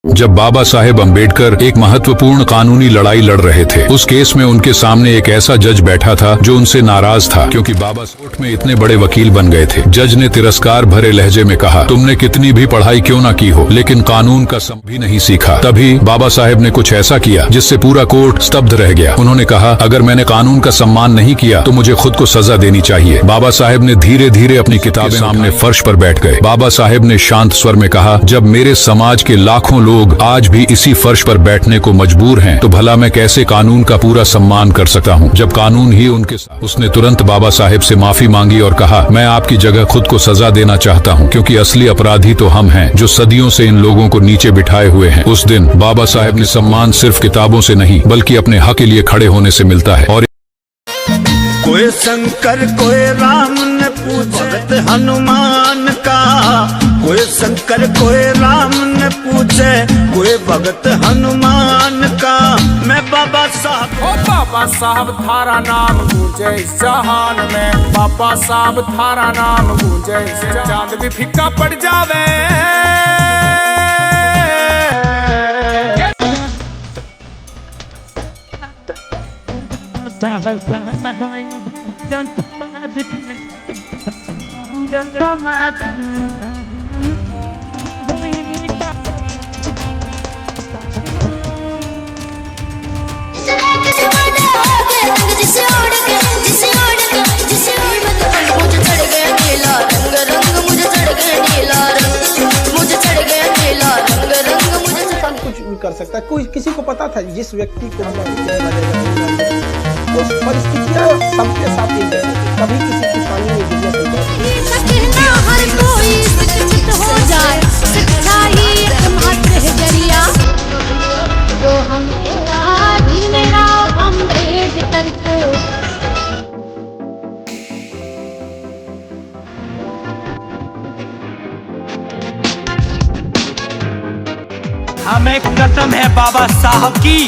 जब बाबा साहेब अम्बेडकर एक महत्वपूर्ण कानूनी लड़ाई लड़ रहे थे, उस केस में उनके सामने एक ऐसा जज बैठा था जो उनसे नाराज था क्योंकि बाबा कोर्ट में इतने बड़े वकील बन गए थे। जज ने तिरस्कार भरे लहजे में कहा, तुमने कितनी भी पढ़ाई क्यों ना की हो, लेकिन कानून का सम भी नहीं सीखा। तभी बाबा साहेब ने कुछ ऐसा किया जिससे पूरा कोर्ट स्तब्ध रह गया। उन्होंने कहा, अगर मैंने कानून का सम्मान नहीं किया तो मुझे खुद को सजा देनी चाहिए। बाबा साहेब ने धीरे धीरे अपनी किताबें सामने फर्श पर बैठ गए। बाबा साहेब ने शांत स्वर में कहा, जब मेरे समाज के लाखों लोग आज भी इसी फर्श पर बैठने को मजबूर हैं, तो भला मैं कैसे कानून का पूरा सम्मान कर सकता हूँ जब कानून ही उनके साथ। उसने तुरंत बाबा साहेब से माफी मांगी और कहा, मैं आपकी जगह खुद को सजा देना चाहता हूँ, क्योंकि असली अपराधी तो हम हैं जो सदियों से इन लोगों को नीचे बिठाए हुए हैं। उस दिन बाबा साहेब ने सम्मान सिर्फ किताबों से नहीं बल्कि अपने हक के लिए खड़े होने से मिलता है। और कोई शंकर कोई राम ने पूछे हनुमान का, कोई शंकर कोई राम ने पूछे कोई भगत हनुमान का। मैं बाबा साहब, ओ बाबा साहब थारा नाम गूंजे इस जहान में, बाबा साहब थारा नाम गूंजे इस जहान। चांद भी फीका पड़ जावे, कुछ भी कर सकता है। कोई किसी को पता था जिस व्यक्ति को उस परिस्थितियां सबके साथ एक जैसी थी। कभी किसी की पानी में गिरने से हर कोई शिक्षित हो जाए, शिक्षा ही एकमात्र है जरिया। तो हम भीमराव अम्बेडकर को हमें कसम है बाबा साहब की,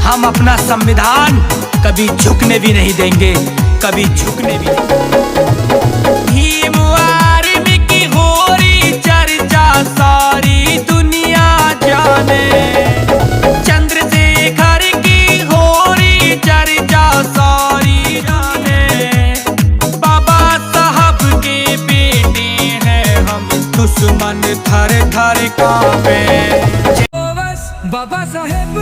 हम अपना संविधान कभी झुकने भी नहीं देंगे, कभी झुकने भी नहीं। भीम आर्मी की होरी चर्चा सारी दुनिया जाने, चंद्रशेखर की होरी चर्चा सारी जाने। बाबा साहब के बेटे हैं हम, दुश्मन थर थर कांपे। बाबा साहेब